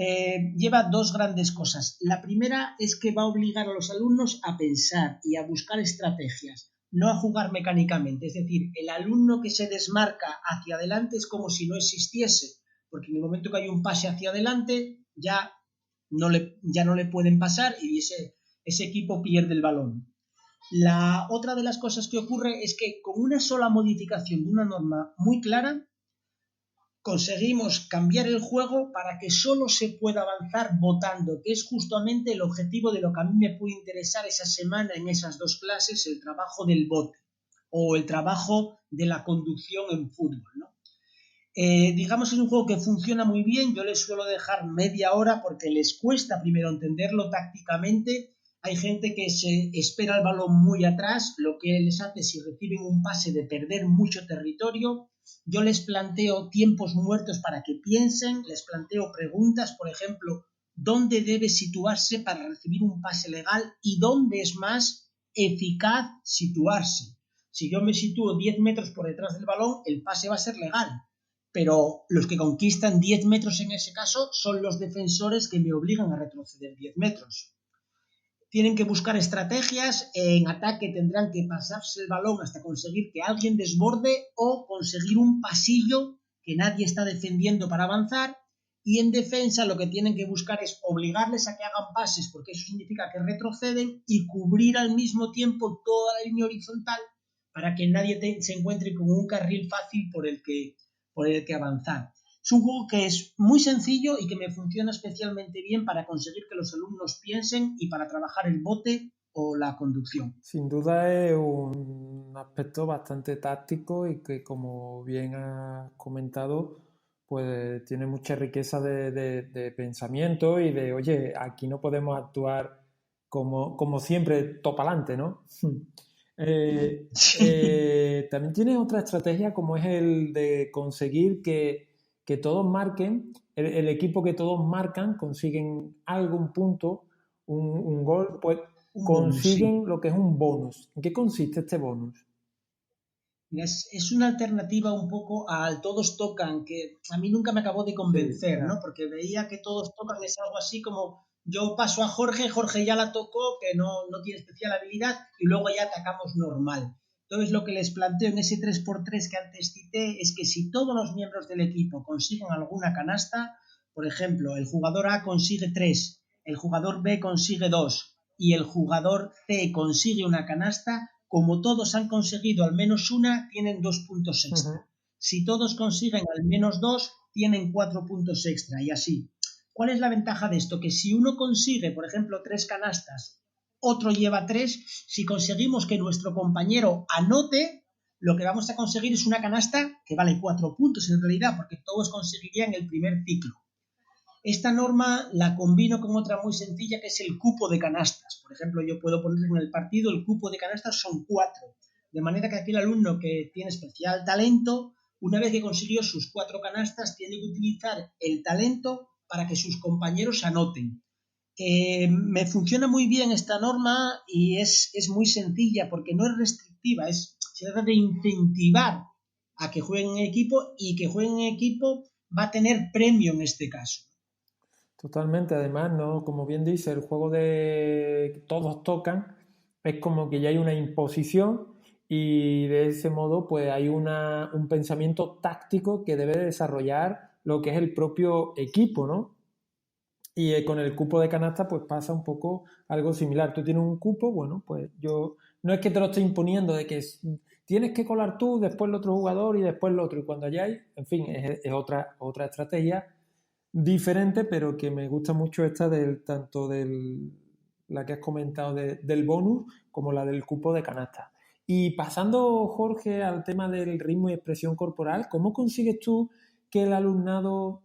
lleva dos grandes cosas. La primera es que va a obligar a los alumnos a pensar y a buscar estrategias, no a jugar mecánicamente. Es decir, el alumno que se desmarca hacia adelante es como si no existiese, porque en el momento que hay un pase hacia adelante ya no le pueden pasar y ese equipo pierde el balón. La otra de las cosas que ocurre es que con una sola modificación de una norma muy clara, conseguimos cambiar el juego para que solo se pueda avanzar votando, que es justamente el objetivo de lo que a mí me puede interesar esa semana en esas dos clases, el trabajo del bote o el trabajo de la conducción en fútbol, ¿no? Digamos que es un juego que funciona muy bien, yo les suelo dejar media hora porque les cuesta primero entenderlo tácticamente. Hay gente que se espera el balón muy atrás, lo que les hace si reciben un pase de perder mucho territorio. Yo les planteo tiempos muertos para que piensen, les planteo preguntas, por ejemplo, ¿dónde debe situarse para recibir un pase legal y dónde es más eficaz situarse? Si yo me sitúo 10 metros por detrás del balón, el pase va a ser legal, pero los que conquistan 10 metros en ese caso son los defensores que me obligan a retroceder 10 metros. Tienen que buscar estrategias, en ataque tendrán que pasarse el balón hasta conseguir que alguien desborde o conseguir un pasillo que nadie está defendiendo para avanzar, y en defensa lo que tienen que buscar es obligarles a que hagan pases, porque eso significa que retroceden, y cubrir al mismo tiempo toda la línea horizontal para que nadie se encuentre con un carril fácil por el que avanzar. Es un juego que es muy sencillo y que me funciona especialmente bien para conseguir que los alumnos piensen y para trabajar el bote o la conducción. Sin duda es un aspecto bastante táctico y que, como bien has comentado, pues tiene mucha riqueza de pensamiento y de, oye, aquí no podemos actuar como siempre, topalante, ¿no? También tiene otra estrategia como es el de conseguir que todos marquen, el equipo que todos marcan, consiguen algún punto, un gol, pues consiguen Bonus, sí. lo que es un bonus. ¿En qué consiste este bonus? Es una alternativa un poco al todos tocan, que a mí nunca me acabó de Sí, convencer, ya. ¿no? Porque veía que todos tocan es algo así como yo paso a Jorge, Jorge ya la tocó, que no tiene especial habilidad, y luego ya atacamos normal. Entonces lo que les planteo en ese 3x3 que antes cité es que si todos los miembros del equipo consiguen alguna canasta, por ejemplo, el jugador A consigue 3, el jugador B consigue 2 y el jugador C consigue una canasta, como todos han conseguido al menos una, tienen 2 puntos extra. Ujú. Si todos consiguen al menos 2, tienen 4 puntos extra y así. ¿Cuál es la ventaja de esto? Que si uno consigue, por ejemplo, 3 canastas, otro lleva 3, si conseguimos que nuestro compañero anote, lo que vamos a conseguir es una canasta que vale 4 puntos en realidad, porque todos conseguirían el primer ciclo. Esta norma la combino con otra muy sencilla, que es el cupo de canastas. Por ejemplo, yo puedo poner en el partido el cupo de canastas son 4, de manera que aquel alumno que tiene especial talento, una vez que consiguió sus 4 canastas, tiene que utilizar el talento para que sus compañeros anoten. Me funciona muy bien esta norma y es muy sencilla porque no es restrictiva, se trata de incentivar a que jueguen en equipo, y que jueguen en equipo va a tener premio en este caso. Totalmente, además, ¿no? Como bien dice, el juego de todos tocan, es como que ya hay una imposición y de ese modo pues hay un pensamiento táctico que debe desarrollar lo que es el propio equipo, ¿no? Y con el cupo de canasta pues pasa un poco algo similar. Tú tienes un cupo, bueno, pues yo no es que te lo esté imponiendo de que tienes que colar tú, después el otro jugador y después el otro. Y cuando allá hay, en fin, es otra estrategia diferente, pero que me gusta mucho esta tanto la que has comentado del bonus como la del cupo de canasta. Y pasando, Jorge, al tema del ritmo y expresión corporal, ¿cómo consigues tú que el alumnado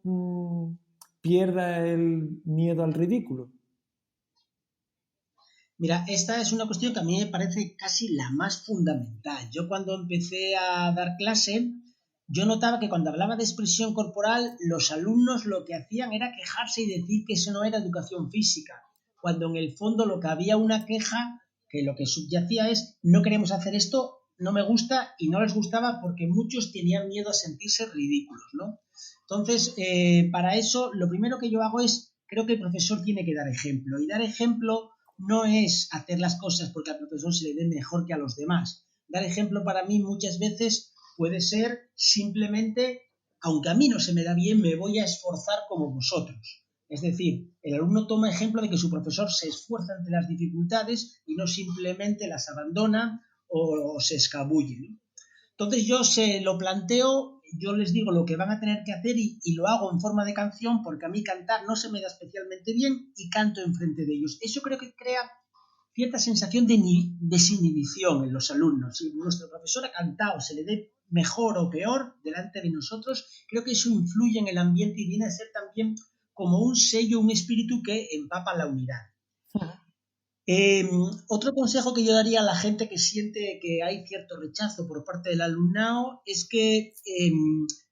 pierda el miedo al ridículo? Mira, esta es una cuestión que a mí me parece casi la más fundamental. Yo cuando empecé a dar clase, yo notaba que cuando hablaba de expresión corporal, los alumnos lo que hacían era quejarse y decir que eso no era educación física, cuando en el fondo lo que había una queja, que lo que subyacía es no queremos hacer esto, no me gusta, y no les gustaba porque muchos tenían miedo a sentirse ridículos, ¿no? Entonces, para eso, lo primero que yo hago es, creo que el profesor tiene que dar ejemplo, y dar ejemplo no es hacer las cosas porque al profesor se le dé mejor que a los demás. Dar ejemplo para mí muchas veces puede ser simplemente, aunque a mí no se me da bien, me voy a esforzar como vosotros. Es decir, el alumno toma ejemplo de que su profesor se esfuerza ante las dificultades y no simplemente las abandona o se escabulle, ¿no? Entonces yo se lo planteo, yo les digo lo que van a tener que hacer y lo hago en forma de canción porque a mí cantar no se me da especialmente bien y canto enfrente de ellos. Eso creo que crea cierta sensación de desinhibición en los alumnos. Si nuestro profesor ha cantado, se le dé mejor o peor delante de nosotros, creo que eso influye en el ambiente y viene a ser también como un sello, un espíritu que empapa la unidad. Eh, Otro consejo que yo daría a la gente que siente que hay cierto rechazo por parte del alumnado es que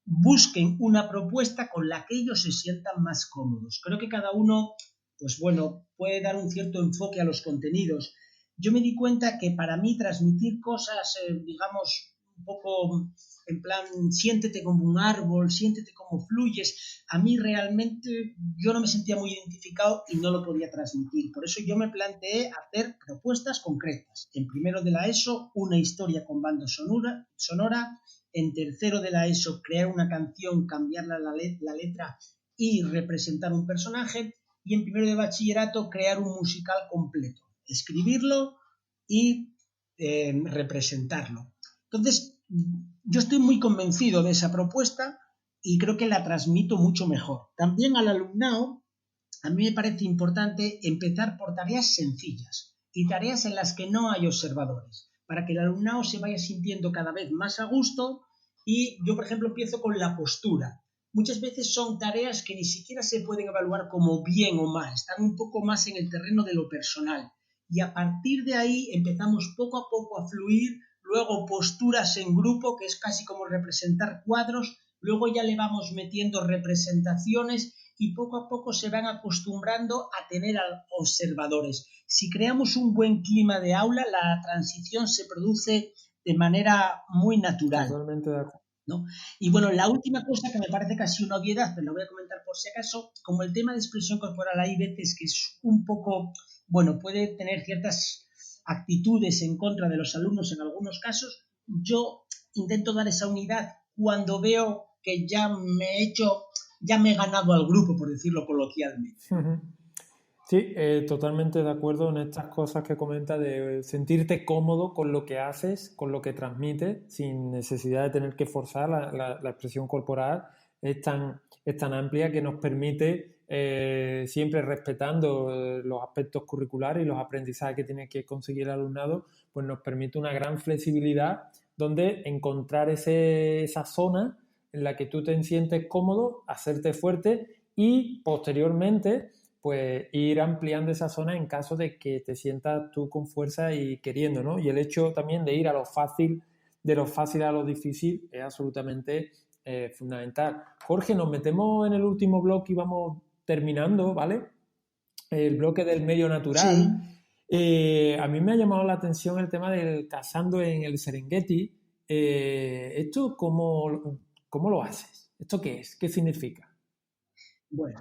busquen una propuesta con la que ellos se sientan más cómodos. Creo que cada uno, pues bueno, puede dar un cierto enfoque a los contenidos. Yo me di cuenta que para mí transmitir cosas, digamos, un poco en plan, siéntete como un árbol, siéntete como fluyes, a mí realmente yo no me sentía muy identificado y no lo podía transmitir. Por eso yo me planteé hacer propuestas concretas. En primero de la ESO, una historia con banda sonora. En tercero de la ESO, crear una canción, cambiarla la letra y representar un personaje. Y en primero de bachillerato, crear un musical completo. Escribirlo y representarlo. Entonces, yo estoy muy convencido de esa propuesta y creo que la transmito mucho mejor. También al alumnado, a mí me parece importante empezar por tareas sencillas y tareas en las que no hay observadores, para que el alumnado se vaya sintiendo cada vez más a gusto. Y yo, por ejemplo, empiezo con la postura. Muchas veces son tareas que ni siquiera se pueden evaluar como bien o mal, están un poco más en el terreno de lo personal. Y a partir de ahí empezamos poco a poco a fluir, luego posturas en grupo, que es casi como representar cuadros, luego ya le vamos metiendo representaciones y poco a poco se van acostumbrando a tener observadores. Si creamos un buen clima de aula, la transición se produce de manera muy natural, Totalmente de acuerdo. ¿no? Y bueno, la última cosa que me parece casi una obviedad, pero lo voy a comentar por si acaso, como el tema de expresión corporal hay veces que es un poco, bueno, puede tener ciertas actitudes en contra de los alumnos en algunos casos, yo intento dar esa unidad cuando veo que ya me he ganado al grupo, por decirlo coloquialmente. Sí, totalmente de acuerdo en estas cosas que comenta de sentirte cómodo con lo que haces, con lo que transmites, sin necesidad de tener que forzar. La expresión corporal es tan amplia que nos permite, siempre respetando los aspectos curriculares y los aprendizajes que tiene que conseguir el alumnado, pues nos permite una gran flexibilidad donde encontrar esa zona en la que tú te sientes cómodo, hacerte fuerte y posteriormente pues ir ampliando esa zona en caso de que te sientas tú con fuerza y queriendo, ¿no? Y el hecho también de ir a lo fácil, de lo fácil a lo difícil, es absolutamente fundamental. Jorge, nos metemos en el último bloque y vamos terminando, ¿vale? El bloque del medio natural. Sí, A mí me ha llamado la atención el tema del cazando en el Serengeti. ¿Esto cómo lo haces? ¿Esto qué es? ¿Qué significa? bueno,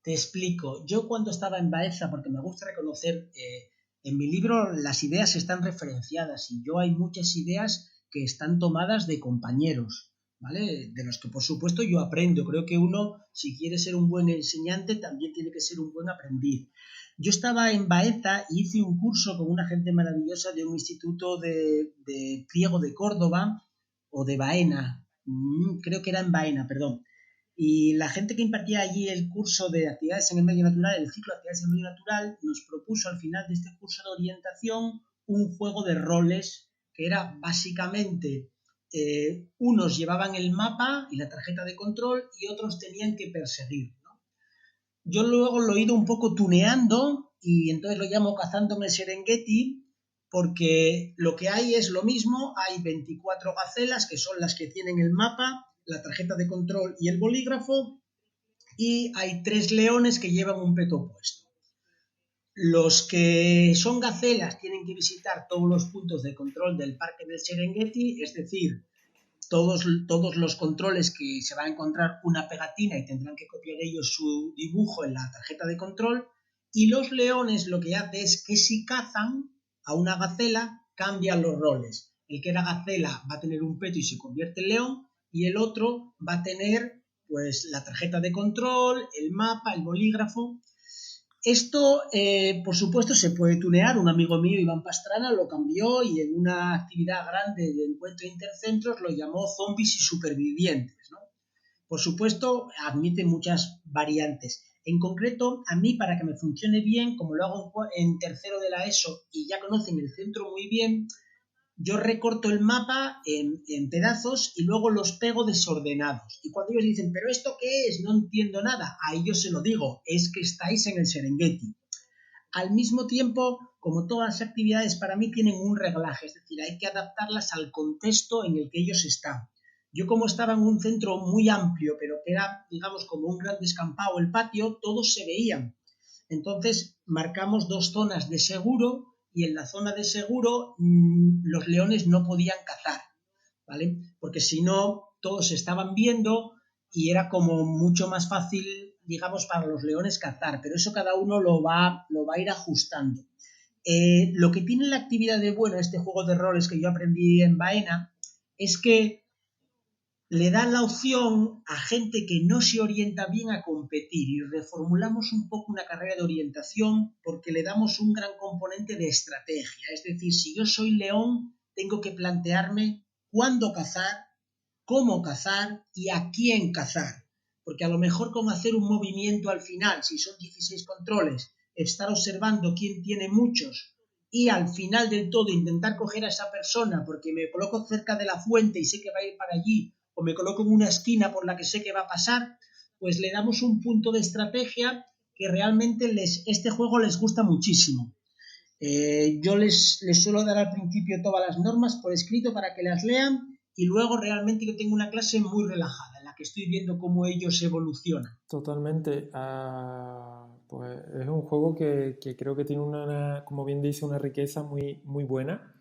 te explico. Yo cuando estaba en Baeza, porque me gusta reconocer, en mi libro las ideas están referenciadas y yo hay muchas ideas que están tomadas de compañeros, ¿vale? De los que por supuesto yo aprendo. Creo que uno, si quiere ser un buen enseñante, también tiene que ser un buen aprendiz. Yo estaba en Baeza y hice un curso con una gente maravillosa de un instituto de Priego de Córdoba o de Baena. Creo que era en Baena, perdón. Y la gente que impartía allí el curso de actividades en el medio natural, el ciclo de actividades en el medio natural, nos propuso al final de este curso de orientación un juego de roles que era básicamente unos llevaban el mapa y la tarjeta de control y otros tenían que perseguir, ¿no? Yo luego lo he ido un poco tuneando y entonces lo llamo Cazando en el Serengeti porque lo que hay es lo mismo, hay 24 gacelas que son las que tienen el mapa, la tarjeta de control y el bolígrafo y hay 3 leones que llevan un peto puesto. Los que son gacelas tienen que visitar todos los puntos de control del parque del Serengeti, es decir, todos los controles que se va a encontrar una pegatina y tendrán que copiar ellos su dibujo en la tarjeta de control. Y los leones lo que hace es que si cazan a una gacela, cambian los roles. El que era gacela va a tener un peto y se convierte en león, y el otro va a tener pues la tarjeta de control, el mapa, el bolígrafo. Esto, por supuesto, se puede tunear. Un amigo mío, Iván Pastrana, lo cambió y en una actividad grande de encuentro intercentros lo llamó zombies y supervivientes, ¿no? Por supuesto, admite muchas variantes. En concreto, a mí, para que me funcione bien, como lo hago en tercero de la ESO y ya conocen el centro muy bien, yo recorto el mapa en pedazos y luego los pego desordenados. Y cuando ellos dicen, ¿pero esto qué es? No entiendo nada. A ellos se lo digo, es que estáis en el Serengeti. Al mismo tiempo, como todas las actividades para mí tienen un reglaje, es decir, hay que adaptarlas al contexto en el que ellos están. Yo como estaba en un centro muy amplio, pero que era, digamos, como un gran descampado, el patio, todos se veían. Entonces marcamos 2 zonas de seguro y en la zona de seguro los leones no podían cazar, ¿vale? Porque si no, todos se estaban viendo y era como mucho más fácil, digamos, para los leones cazar, pero eso cada uno lo va a ir ajustando. Lo que tiene la actividad de bueno este juego de roles que yo aprendí en Baena es que le dan la opción a gente que no se orienta bien a competir y reformulamos un poco una carrera de orientación porque le damos un gran componente de estrategia. Es decir, si yo soy león, tengo que plantearme cuándo cazar, cómo cazar y a quién cazar. Porque a lo mejor con hacer un movimiento al final, si son 16 controles, estar observando quién tiene muchos y al final del todo intentar coger a esa persona porque me coloco cerca de la fuente y sé que va a ir para allí o me coloco en una esquina por la que sé que va a pasar, pues le damos un punto de estrategia que realmente este juego les gusta muchísimo. Yo les suelo dar al principio todas las normas por escrito para que las lean y luego realmente yo tengo una clase muy relajada en la que estoy viendo cómo ellos evolucionan. Totalmente. Pues es un juego que creo que tiene como bien dice, una riqueza muy buena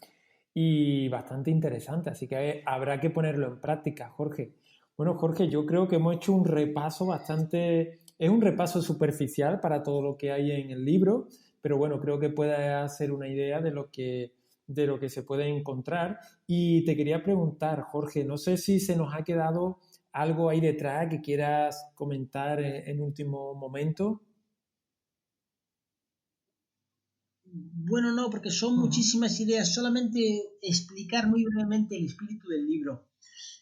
y bastante interesante. Así que habrá que ponerlo en práctica, Jorge. Bueno, Jorge, yo creo que hemos hecho un repaso bastante. Es un repaso superficial para todo lo que hay en el libro, pero bueno, creo que puede hacer una idea de lo que se puede encontrar. Y te quería preguntar, Jorge, no sé si se nos ha quedado algo ahí detrás que quieras comentar en último momento. Bueno, no, porque son Ujú. muchísimas ideas. Solamente explicar muy brevemente el espíritu del libro.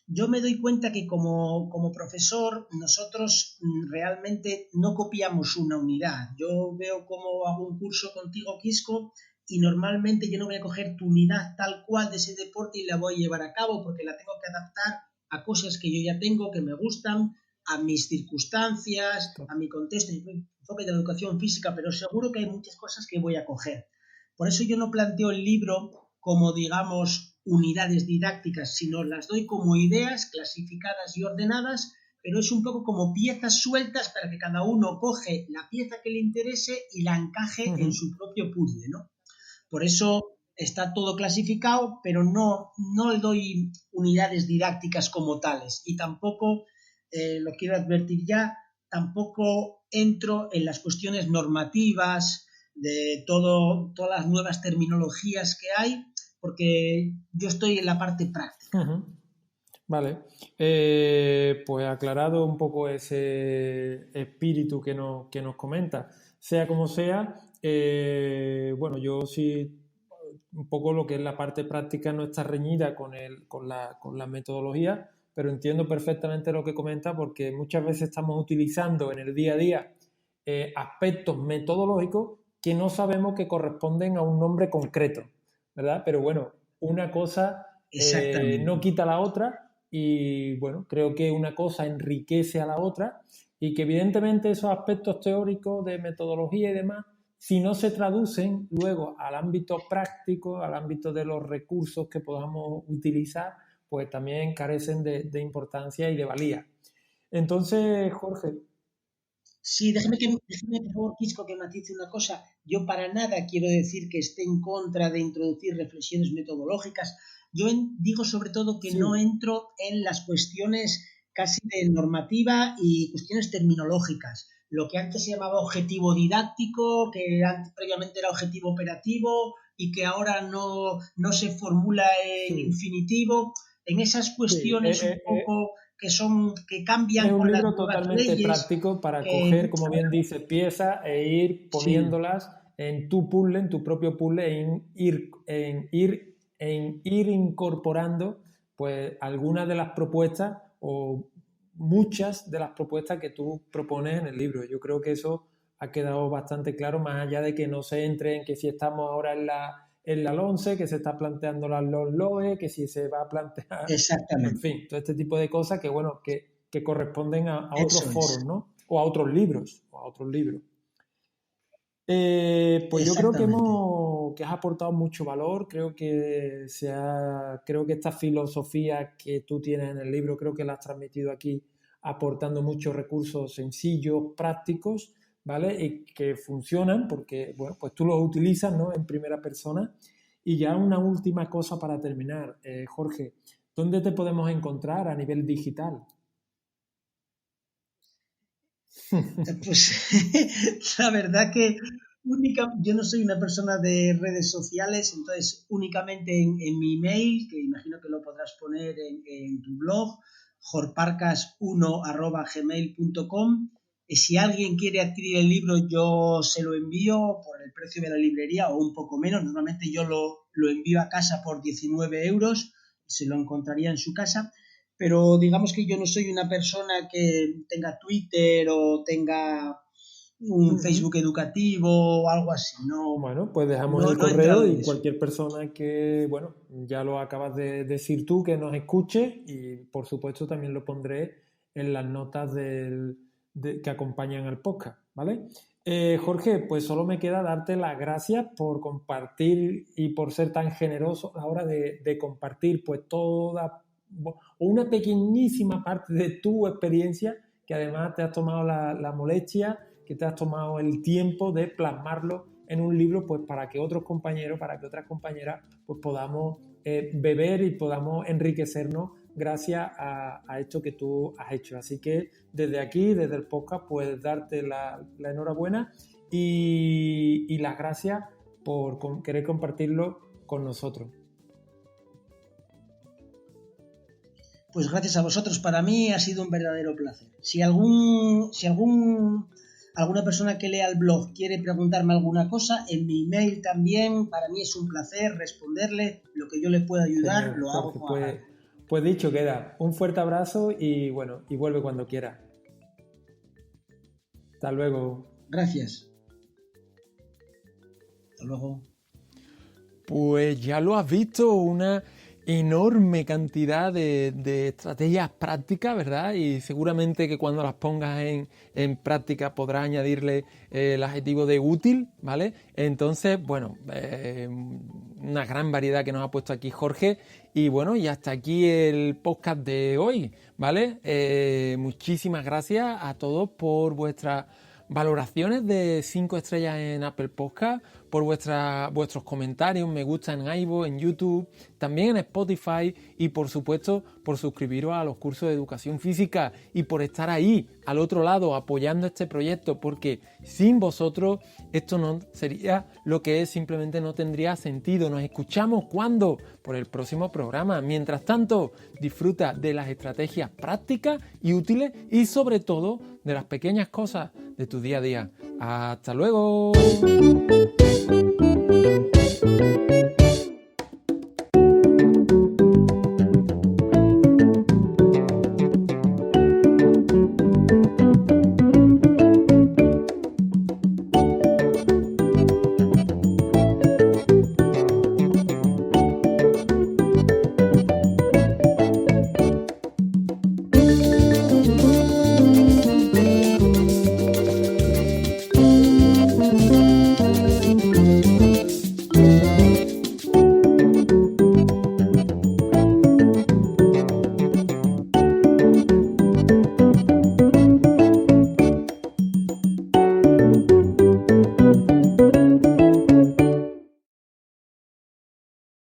Yo me doy cuenta que como profesor nosotros realmente no copiamos una unidad. Yo veo cómo hago un curso contigo, Quisco, y normalmente yo no voy a coger tu unidad tal cual de ese deporte y la voy a llevar a cabo porque la tengo que adaptar a cosas que yo ya tengo, que me gustan, a mis circunstancias, a mi contexto, a mi enfoque de educación física, pero seguro que hay muchas cosas que voy a coger. Por eso yo no planteo el libro como, digamos, unidades didácticas, sino las doy como ideas clasificadas y ordenadas, pero es un poco como piezas sueltas para que cada uno coge la pieza que le interese y la encaje en Ujú. su propio puzzle, ¿no? Por eso está todo clasificado, pero no le doy unidades didácticas como tales. Y tampoco, lo quiero advertir ya, tampoco entro en las cuestiones normativas de todas las nuevas terminologías que hay, porque yo estoy en la parte práctica. Ujú. Vale, pues aclarado un poco ese espíritu que nos comenta, sea como sea, bueno, yo sí, un poco lo que es la parte práctica no está reñida con la metodología, pero entiendo perfectamente lo que comenta porque muchas veces estamos utilizando en el día a día aspectos metodológicos que no sabemos que corresponden a un nombre concreto, ¿verdad? Pero bueno, una cosa no Exactamente. quita la otra y bueno, creo que una cosa enriquece a la otra y que evidentemente esos aspectos teóricos de metodología y demás, si no se traducen luego al ámbito práctico, al ámbito de los recursos que podamos utilizar, pues también carecen de importancia y de valía. Entonces, Jorge, Sí, déjeme, por favor, Quisco, que matice una cosa. Yo para nada quiero decir que esté en contra de introducir reflexiones metodológicas. Digo sobre todo que no sí, entro en las cuestiones casi de normativa y cuestiones terminológicas. Lo que antes se llamaba objetivo didáctico, que antes, previamente era objetivo operativo y que ahora no se formula en sí, infinitivo, en esas sí, cuestiones un poco que cambian es un con las libro nuevas totalmente leyes, práctico para coger, que, como bien dice, piezas e ir sí, poniéndolas en tu puzzle, en tu propio puzzle, en ir incorporando pues algunas de las propuestas o muchas de las propuestas que tú propones en el libro. Yo creo que eso ha quedado bastante claro, más allá de que no se entre en que si estamos ahora en la LONCE, que se está planteando la LOE, que si se va a plantear en exactamente. fin, todo este tipo de cosas que, bueno, que corresponden a otros Eso foros, es. ¿no? O a otros libros, o a otros libros. Pues yo creo Exactamente. que has aportado mucho valor, creo que esta filosofía que tú tienes en el libro, creo que la has transmitido aquí aportando muchos recursos sencillos, prácticos, ¿vale? Y que funcionan porque, bueno, pues tú los utilizas, ¿no? En primera persona. Y ya una última cosa para terminar, Jorge, ¿dónde te podemos encontrar a nivel digital? Pues la verdad que yo no soy una persona de redes sociales, entonces únicamente en mi email, que imagino que lo podrás poner en tu blog, jorparcas1@gmail.com. Si alguien quiere adquirir el libro, yo se lo envío por el precio de la librería o un poco menos. Normalmente yo lo envío a casa por 19 euros, se lo encontraría en su casa, pero digamos que yo no soy una persona que tenga Twitter o tenga un Ujú. Facebook educativo o algo así. No, Bueno, pues dejamos no, el no he correo entrado en y eso. cualquier persona que, bueno, ya lo acabas de decir tú, que nos escuche y por supuesto también lo pondré en las notas que acompañan al podcast, ¿vale? Jorge, pues solo me queda darte las gracias por compartir y por ser tan generoso a la hora de compartir pues toda o una pequeñísima parte de tu experiencia que además te has tomado la molestia, que te has tomado el tiempo de plasmarlo en un libro, pues para que otros compañeros, para que otras compañeras, pues podamos beber y podamos enriquecernos gracias a esto que tú has hecho. Así que desde aquí, desde el podcast, pues darte la enhorabuena y las gracias por querer compartirlo con nosotros. Pues gracias a vosotros. Para mí ha sido un verdadero placer. Si algún alguna persona que lea el blog quiere preguntarme alguna cosa, en mi email también, para mí es un placer responderle, lo que yo le pueda ayudar, Genial, lo hago Jorge, con pues, pues dicho queda. Un fuerte abrazo y bueno, y vuelve cuando quieras. Hasta luego. Gracias. Hasta luego. Pues ya lo has visto, una enorme cantidad de estrategias prácticas, ¿verdad? Y seguramente que cuando las pongas en práctica podrás añadirle el adjetivo de útil, ¿vale? Entonces, bueno, una gran variedad que nos ha puesto aquí Jorge. Y bueno, y hasta aquí el podcast de hoy, ¿vale? Muchísimas gracias a todos por vuestras valoraciones de 5 estrellas en Apple Podcast, por vuestros comentarios, me gusta en iVoox, en YouTube, también en Spotify y por supuesto por suscribiros a los cursos de educación física y por estar ahí al otro lado apoyando este proyecto, porque sin vosotros esto no sería lo que es, simplemente no tendría sentido. Nos escuchamos cuando por el próximo programa. Mientras tanto, disfruta de las estrategias prácticas y útiles y sobre todo de las pequeñas cosas de tu día a día. ¡Hasta luego!